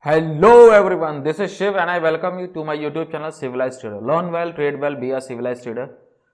Hello everyone, this is Shiv and I welcome you to my YouTube channel Civilized Trader. Learn well, trade well, be a civilized trader.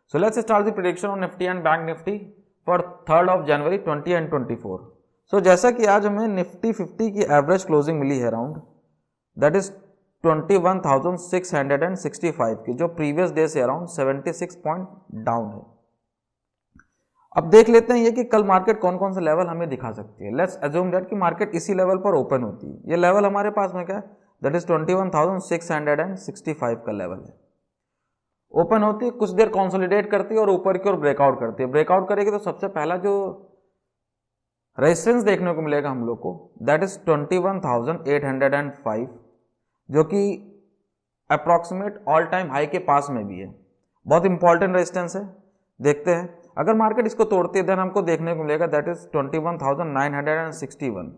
So let's start the prediction on Nifty and Bank Nifty for 3rd of January 20 and 24. So जैसा कि आज हमें Nifty 50 की average closing मिली है around that is 21,665 की, जो previous day से अराउंड 76 पॉइंट डाउन है। अब देख लेते हैं ये कि कल मार्केट कौन कौन सा लेवल हमें दिखा सकती है। लेट्स अज्यूम दैट कि मार्केट इसी लेवल पर ओपन होती है। ये लेवल हमारे पास में क्या है, दैट इज 21,665 का लेवल है। ओपन होती है, कुछ देर कंसोलिडेट करती है और ऊपर की ओर ब्रेकआउट करती है। ब्रेकआउट करेगी तो सबसे पहला जो रेजिस्टेंस देखने को मिलेगा हम लोग को दैट इज 21,805, जो कि अप्रॉक्सीमेट ऑल टाइम हाई के पास में भी है। बहुत इंपॉर्टेंट रेजिस्टेंस है। देखते हैं अगर मार्केट इसको तोड़ती है देन हमको देखने को मिलेगा दैट इज 21,961,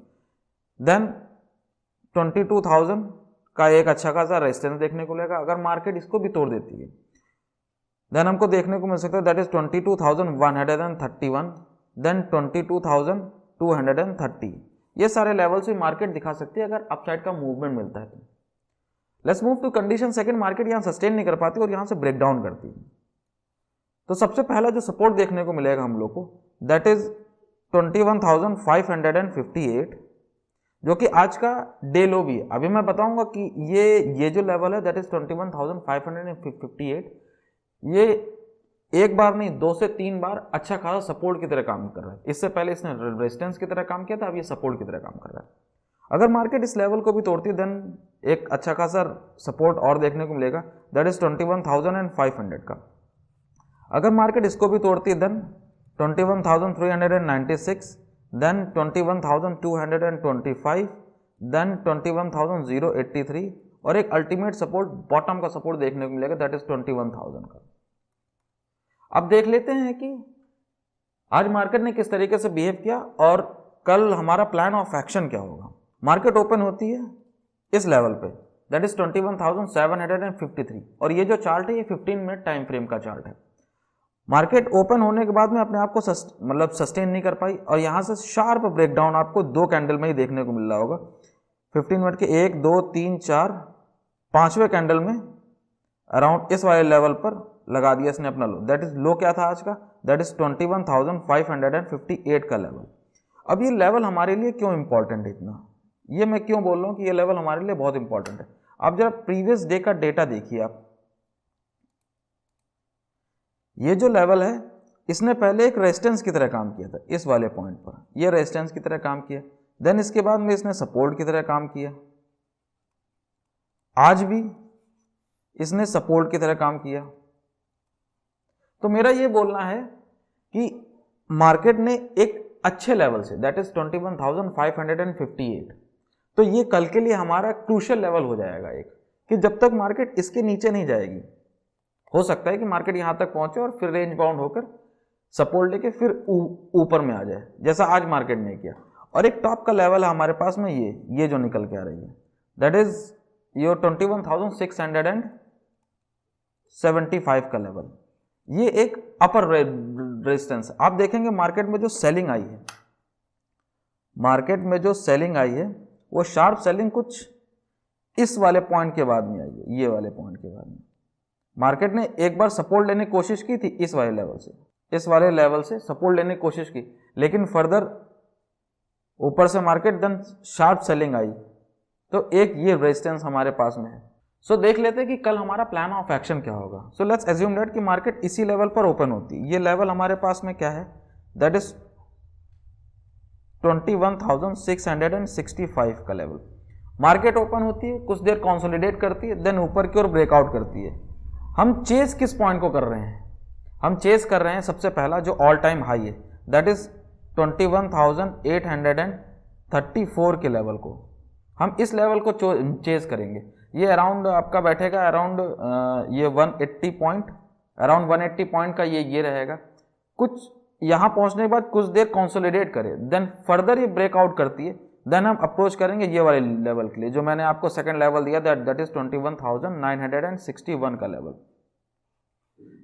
देन 22,000 का एक अच्छा खासा रेजिस्टेंस देखने को मिलेगा। अगर मार्केट इसको भी तोड़ देती है देन हमको देखने को मिल सकता है दैट इज 22,131, देन 22,230। ये सारे लेवल से मार्केट दिखा सकती है अगर अपसाइड का मूवमेंट मिलता है तो। Let's move to condition second. Market यहाँ सस्टेन नहीं कर पाती और यहाँ से ब्रेक डाउन करती है। तो सबसे पहला जो सपोर्ट देखने को मिलेगा हम लोग को दैट इज 21,558, जो कि आज का डे लो भी है। अभी मैं बताऊंगा कि ये जो लेवल है दैट इज 21,558, ये एक बार नहीं 2 से 3 बार अच्छा खासा सपोर्ट की तरह काम कर रहा है। इससे पहले इसने रेजिस्टेंस की तरह काम किया था, अब ये सपोर्ट की तरह काम कर रहा है। अगर मार्केट इस लेवल को भी तोड़ती है देन एक अच्छा खासा सपोर्ट और देखने को मिलेगा दैट इज 21,500 का। अगर मार्केट इसको भी तोड़ती है देन 21,396, देन 21,225, देन 21,083 और एक अल्टीमेट सपोर्ट बॉटम का सपोर्ट देखने को मिलेगा दैट इज 21,000 का। अब देख लेते हैं कि आज मार्केट ने किस तरीके से बिहेव किया और कल हमारा प्लान ऑफ एक्शन क्या होगा। मार्केट ओपन होती है इस लेवल पे दैट इज 21,753 और ये जो चार्ट है ये 15 मिनट टाइम फ्रेम का चार्ट है। मार्केट ओपन होने के बाद में अपने आप को सस्टेन नहीं कर पाई और यहाँ से शार्प ब्रेकडाउन आपको 2 कैंडल में ही देखने को मिल रहा होगा। 15 मिनट के 1 2 3 4 5वें कैंडल में अराउंड इस वाले लेवल पर लगा दिया इसने अपना लो। दैट इज लो क्या था आज का, दैट इज 21,558 का लेवल। अब ये लेवल हमारे लिए क्यों इंपॉर्टेंट है इतना, ये मैं क्यों बोल रहा हूँ कि ये लेवल हमारे लिए बहुत इंपॉर्टेंट है। आप जरा प्रीवियस डे का डेटा देखिए। आप ये जो लेवल है इसने पहले एक रेजिस्टेंस की तरह काम किया था इस वाले पॉइंट पर, ये रेजिस्टेंस की तरह काम किया, देन इसके बाद में इसने सपोर्ट की तरह काम किया, आज भी इसने सपोर्ट की तरह काम किया। तो मेरा ये बोलना है कि मार्केट ने एक अच्छे लेवल से दैट इज 21,558, तो ये कल के लिए हमारा क्रूशियल लेवल हो जाएगा एक, कि जब तक मार्केट इसके नीचे नहीं जाएगी हो सकता है कि मार्केट यहां तक पहुंचे और फिर रेंज बाउंड होकर सपोर्ट लेके फिर ऊपर में आ जाए जैसा आज मार्केट ने किया। और एक टॉप का लेवल है हमारे पास में ये जो निकल के आ रही है दैट इज योर 21,675 का लेवल। ये एक अपर रेजिस्टेंस। आप देखेंगे मार्केट में जो सेलिंग आई है, मार्केट में जो सेलिंग आई है वो शार्प सेलिंग कुछ इस वाले पॉइंट के बाद में आई है, ये वाले पॉइंट के बाद में। मार्केट ने एक बार सपोर्ट लेने की कोशिश की थी इस वाले लेवल से, इस वाले लेवल से सपोर्ट लेने की कोशिश की, लेकिन फर्दर ऊपर से मार्केट देन शार्प सेलिंग आई, तो एक ये रेजिस्टेंस हमारे पास में है। सो देख लेते हैं कि कल हमारा प्लान ऑफ एक्शन क्या होगा। सो लेट्स अज्यूम दैट कि मार्केट इसी लेवल पर ओपन होती है। ये लेवल हमारे पास में क्या है दैट इज 21,665 का लेवल। मार्केट ओपन होती है, कुछ देर कंसोलिडेट करती है, देन ऊपर की ओर ब्रेकआउट करती है। हम चेस किस पॉइंट को कर रहे हैं, हम चेस कर रहे हैं सबसे पहला जो ऑल टाइम हाई है दैट इज 21,834 के लेवल को। हम इस लेवल को चेस करेंगे। ये अराउंड आपका बैठेगा अराउंड ये 180 पॉइंट, अराउंड 180 पॉइंट का ये रहेगा। कुछ यहाँ पहुँचने के बाद कुछ देर कंसोलिडेट करे, देन फर्दर ये ब्रेकआउट करती है, देन हम अप्रोच करेंगे ये वाले लेवल के लिए जो मैंने आपको सेकंड लेवल दिया दैट इज 21,961 का लेवल।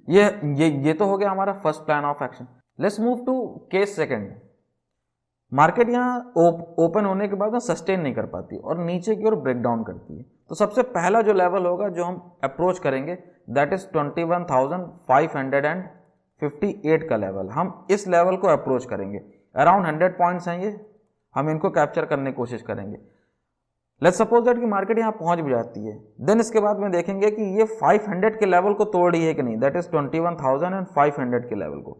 ये तो हो गया हमारा first plan of action. Let's move to case second. Market यहाँ ओपन होने के बाद में सस्टेन नहीं कर पाती और नीचे की ओर ब्रेक डाउन करती है। तो सबसे पहला जो लेवल होगा जो हम अप्रोच करेंगे दैट इज 21,558 का लेवल। हम इस लेवल को अप्रोच करेंगे। अराउंड 100 पॉइंट्स हैं ये, हम इनको कैप्चर करने की कोशिश करेंगे। लेट्स सपोज दैट कि मार्केट यहाँ पहुंच भी जाती है, देन इसके बाद में देखेंगे कि ये 500 के लेवल को तोड़ रही है कि नहीं, दैट इज 21,500 के लेवल को।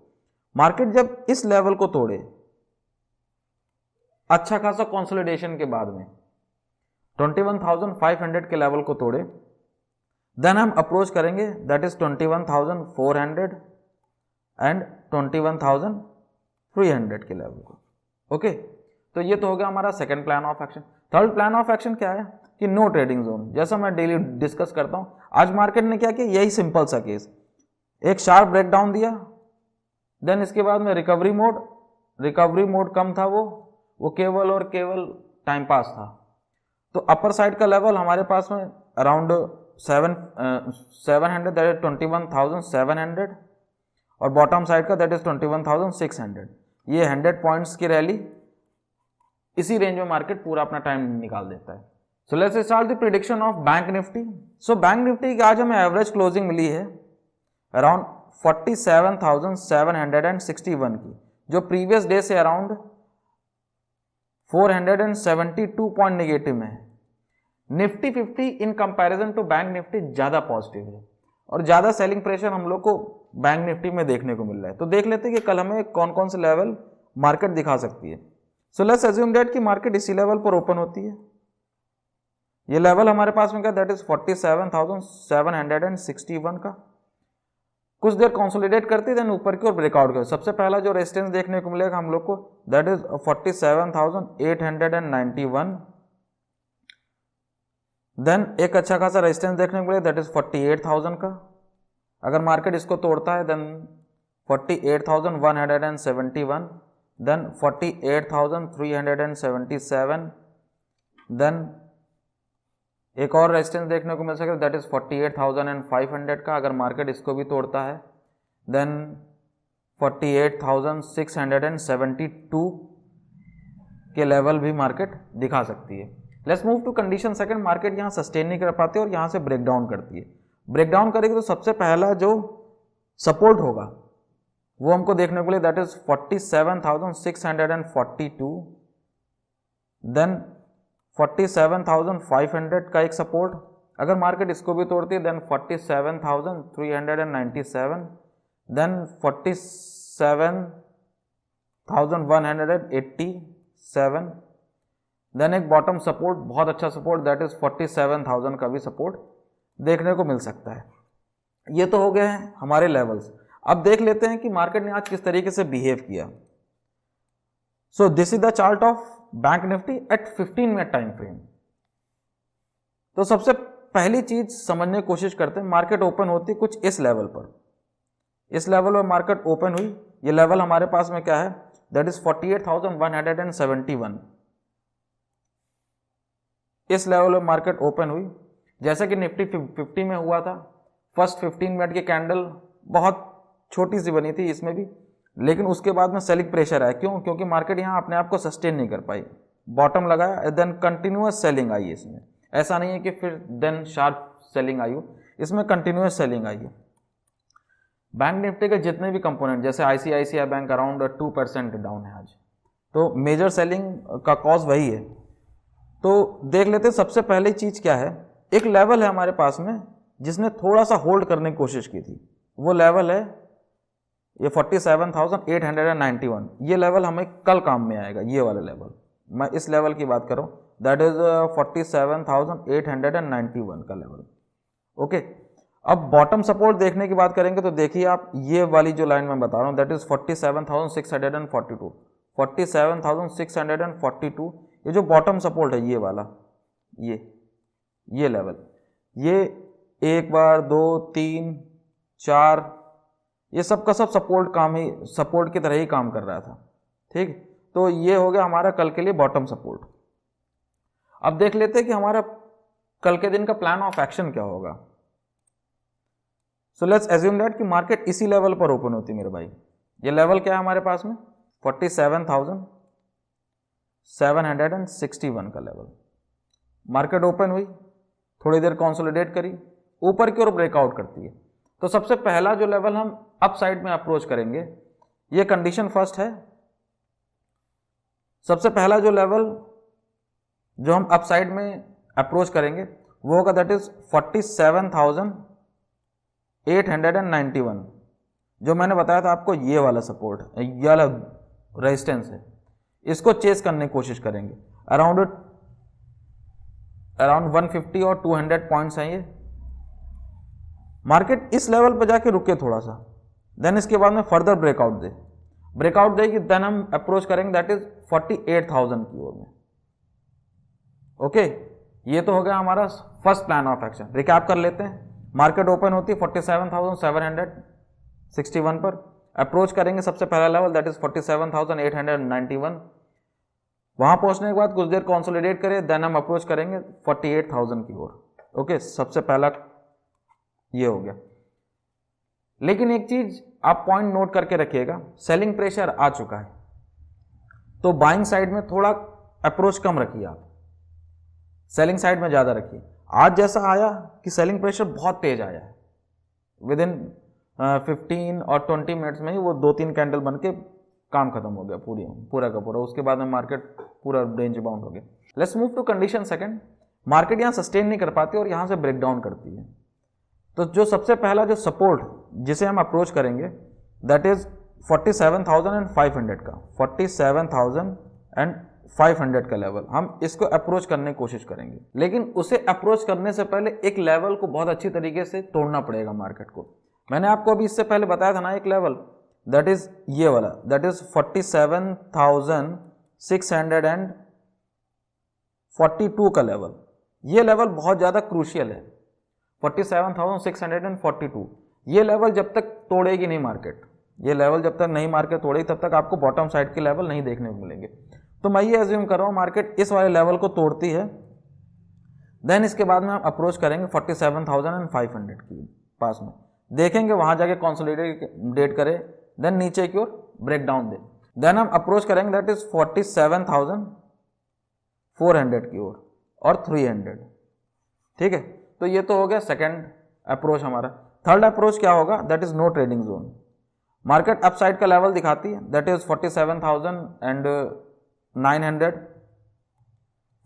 मार्केट जब इस लेवल को तोड़े अच्छा खासा कंसोलिडेशन के बाद में 21,500 के लेवल को तोड़े, देन हम अप्रोच करेंगे दैट इज 21,400 एंड 21,300 के लेवल को। ओके, तो ये तो हो गया हमारा second plan of action. Third plan of action क्या है कि नो ट्रेडिंग जोन। जैसा मैं डेली डिस्कस करता हूं, आज मार्केट ने क्या किया, यही सिंपल सा केस, एक शार्प ब्रेकडाउन दिया, देन इसके बाद में रिकवरी मोड कम था, वो केवल और केवल टाइम पास था। तो अपर साइड का लेवल हमारे पास में अराउंड 700 दैट इज 21,700 और बॉटम साइड का दैट इज 21,600। ये 100 पॉइंट्स की रैली, इसी रेंज में मार्केट पूरा अपना टाइम निकाल देता है। So let's start the prediction of bank Nifty. So bank Nifty की आज हमें एवरेज क्लोजिंग मिली है अराउंड 47,761 की, जो प्रीवियस डे से अराउंड 472 पॉइंट नेगेटिव में है। Nifty 50 in comparison to bank Nifty ज़्यादा पॉजिटिव है और ज़्यादा सेलिंग प्रेशर हम लोग को बैंक निफ्टी में देखने को मिल रहा है। तो देख लेते हैं कि कल हमें कौन कौन से लेवल मार्केट दिखा सकती है। सो लेट्स अज्यूम दैट कि मार्केट इसी लेवल पर ओपन होती है। ये लेवल हमारे पास में क्या, दैट इज 47,761 का। कुछ देर कंसोलिडेट करती है, देन ऊपर की ओर ब्रेकआउट कर। सबसे पहला जो रेजिस्टेंस देखने को मिलेगा हम लोग को दैट इज 47,891। देन एक अच्छा खासा रेजिस्टेंस देखने को मिलेगा दैट इज 48,000 का। अगर मार्केट इसको तोड़ता है देन 48,171, देन 48,377, देन एक और रेजिस्टेंस देखने को मिल सकेगा दैट इज 48,500 का। अगर मार्केट इसको भी तोड़ता है देन 48,672 के लेवल भी मार्केट दिखा सकती है। Let's move to condition second. Market यहाँ सस्टेन नहीं कर पाती और यहाँ से ब्रेकडाउन करती है। ब्रेकडाउन करेगी तो सबसे पहला जो सपोर्ट होगा वो हमको देखने को मिले दैट इज 47,642, देन 47,500 का एक सपोर्ट। अगर मार्केट इसको भी तोड़ती है देन 47,397, देन 47,187, देन एक बॉटम सपोर्ट, बहुत अच्छा सपोर्ट दैट इज 47,000 का भी सपोर्ट देखने को मिल सकता है। ये तो हो गए हैं हमारे लेवल्स। अब देख लेते हैं कि मार्केट ने आज किस तरीके से बिहेव किया। So this is the chart of bank Nifty at 15 minute time frame. तो सबसे पहली चीज समझने की कोशिश करते हैं, मार्केट ओपन होती कुछ इस लेवल पर। इस लेवल पर मार्केट ओपन हुई। ये लेवल हमारे पास में क्या है दैट इज 48,171। इस लेवल पर मार्केट ओपन हुई। जैसा कि निफ्टी 50 में हुआ था, फर्स्ट 15 मिनट की कैंडल बहुत छोटी सी बनी थी इसमें भी, लेकिन उसके बाद में सेलिंग प्रेशर आया। क्यों? क्योंकि मार्केट यहाँ अपने आप को सस्टेन नहीं कर पाई, बॉटम लगाया, देन कंटिन्यूअस सेलिंग आई है इसमें। ऐसा नहीं है कि फिर देन शार्प सेलिंग आई हो, इसमें कंटिन्यूअस सेलिंग आई है। बैंक निफ्टी के जितने भी कंपोनेंट जैसे ICICI बैंक अराउंड 2% डाउन है आज, तो मेजर सेलिंग का कॉज वही है। तो देख लेते सबसे पहली चीज क्या है। एक लेवल है हमारे पास में जिसने थोड़ा सा होल्ड करने की कोशिश की थी, वो लेवल है ये 47,891। ये लेवल हमें कल काम में आएगा। ये वाला लेवल, मैं इस लेवल की बात कर रहा हूँ, दैट इज 47,891 का लेवल। ओके, अब बॉटम सपोर्ट देखने की बात करेंगे तो देखिए आप, ये वाली जो लाइन मैं बता रहा हूँ दैट इज 47,642। 47,642 ये जो बॉटम सपोर्ट है, ये वाला, ये लेवल, ये 1 बार 2 3 4, ये सब का सब सपोर्ट की तरह ही काम कर रहा था। ठीक, तो ये हो गया हमारा कल के लिए बॉटम सपोर्ट। अब देख लेते हैं कि हमारा कल के दिन का प्लान ऑफ एक्शन क्या होगा। सो लेट्स एज्यूम दैट कि मार्केट इसी लेवल पर ओपन होती है मेरे भाई। ये लेवल क्या है हमारे पास में 47,000, 761 का लेवल। मार्केट ओपन हुई, थोड़ी देर कंसोलिडेट करी, ऊपर की ओर ब्रेकआउट करती है। तो सबसे पहला जो लेवल हम अप साइड में अप्रोच करेंगे, ये कंडीशन फर्स्ट है। सबसे पहला जो लेवल जो हम अप साइड में अप्रोच करेंगे वो होगा दैट इज 47,891। जो मैंने बताया था आपको, ये वाला सपोर्ट, ये वाला रेजिस्टेंस है, इसको चेस करने की कोशिश करेंगे। अराउंड 150 और 200 पॉइंट्स हैं ये। मार्केट इस लेवल पर जाके रुके थोड़ा सा, देन इसके बाद में फर्दर ब्रेकआउट देगी, देन हम अप्रोच करेंगे दैट इज 48,000 की ओर में। ओके, ये तो हो गया हमारा first plan of action. Recap कर लेते हैं। मार्केट ओपन होती है 47,761 पर, अप्रोच करेंगे सबसे पहला लेवल दैट इज 47,891। वहां पहुंचने के बाद कुछ देर कंसोलिडेट करें, देन हम अप्रोच करेंगे 48,000 की ओर। ओके, सबसे पहला ये हो गया। लेकिन एक चीज आप पॉइंट नोट करके रखिएगा, सेलिंग प्रेशर आ चुका है, तो बाइंग साइड में थोड़ा अप्रोच कम रखिए, आप सेलिंग साइड में ज्यादा रखिए। आज जैसा आया कि सेलिंग प्रेशर बहुत तेज आया है, विद इन 15 और 20 मिनट्स में ही वो 2-3 कैंडल बन के काम खत्म हो गया पूरा का पूरा। उसके बाद में मार्केट पूरा रेंज बाउंड हो गया। Let's move to condition second. Market यहाँ सस्टेन नहीं कर पाती और यहाँ से ब्रेक डाउन करती है। तो जो सबसे पहला जो सपोर्ट जिसे हम अप्रोच करेंगे दैट इज 47,500 का, 47,500 का लेवल, हम इसको अप्रोच करने की कोशिश करेंगे। लेकिन उसे अप्रोच करने से पहले एक लेवल को बहुत अच्छी तरीके से तोड़ना पड़ेगा मार्केट को। मैंने आपको अभी इससे पहले बताया था ना एक लेवल, दैट इज ये वाला, दैट इज 47,642 का लेवल। ये लेवल बहुत ज़्यादा क्रूशियल है, 47,642। ये लेवल जब तक तोड़ेगी नहीं मार्केट, ये लेवल जब तक नहीं मार्केट तोड़ेगी तब तक आपको बॉटम साइड के लेवल नहीं देखने को मिलेंगे। तो मैं ये एज्यूम कर रहा हूँ मार्केट इस वाले लेवल को तोड़ती है, देन इसके बाद में हम अप्रोच करेंगे 47,500 की पास में, देखेंगे वहाँ जाके कंसोलिडेट करे, देन नीचे की ओर ब्रेक डाउन दे, देन हम अप्रोच करेंगे दैट इज 47,400 की ओर और 300। ठीक है, तो ये तो हो गया सेकंड अप्रोच हमारा। थर्ड अप्रोच क्या होगा, that is no trading zone. Market upside का लेवल दिखाती है, that is 47,900,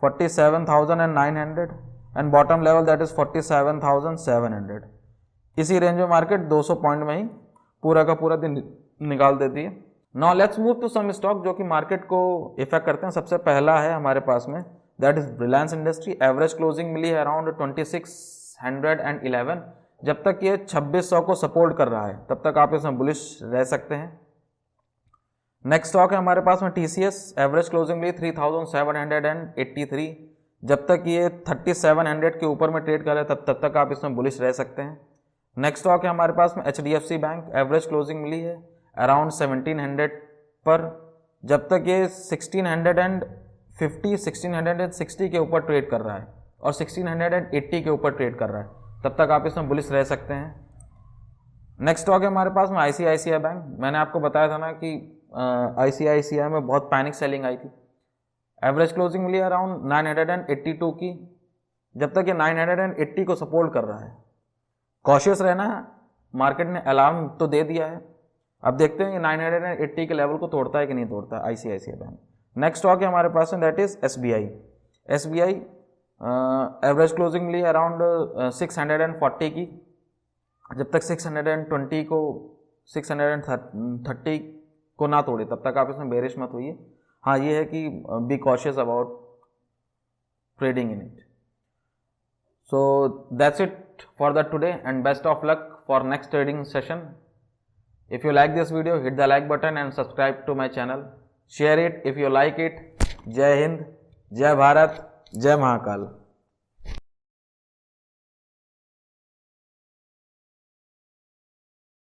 47,900 and bottom level that is 47,700। इसी रेंज में मार्केट 200 पॉइंट में ही पूरा का पूरा दिन निकाल देती है। Now let's move to some stock जो कि मार्केट को इफेक्ट करते हैं। सबसे पहला है हमारे पास में that is Reliance industry. Average closing मिली है अराउंड 2611। जब तक ये 2600 को सपोर्ट कर रहा है तब तक आप इसमें बुलिश रह सकते हैं। नेक्स्ट स्टॉक है हमारे पास में टीसीएस। एवरेज क्लोजिंग मिली 3783। जब तक ये 3700 के ऊपर में ट्रेड कर रहा है तब तक आप इसमें बुलिश रह सकते हैं। नेक्स्ट स्टॉक है हमारे पास में एचडीएफसी बैंक। एवरेज क्लोजिंग मिली है अराउंड 1700 पर। जब तक ये 1650 1660 के ऊपर ट्रेड कर रहा है और 1680 के ऊपर ट्रेड कर रहा है तब तक आप इसमें बुलिश रह सकते हैं। नेक्स्ट स्टॉक है हमारे पास में आईसीआईसीआई बैंक। मैंने आपको बताया था ना कि आईसीआईसीआई में बहुत पैनिक सेलिंग आई थी। एवरेज क्लोजिंग मिली अराउंड 982 की। जब तक ये 980 को सपोर्ट कर रहा है, कॉशियस रहना है। मार्केट ने अलार्म तो दे दिया है, अब देखते हैं कि 980 के लेवल को तोड़ता है कि नहीं तोड़ता है आईसीआईसीआई बैंक। नेक्स्ट स्टॉक है हमारे पास में that is SBI. SBI average closing मिली अराउंड 640 की। जब तक 620 को 630 को ना तोड़े तब तक आप इसमें बेरिश मत होइए। हाँ, ये है कि be cautious about trading in it. So that's it for that today and best of luck for next trading session. If you like this video, hit the like button and subscribe to my channel. Share it if you like it. Jai Hind, Jai Bharat, Jai Mahakal.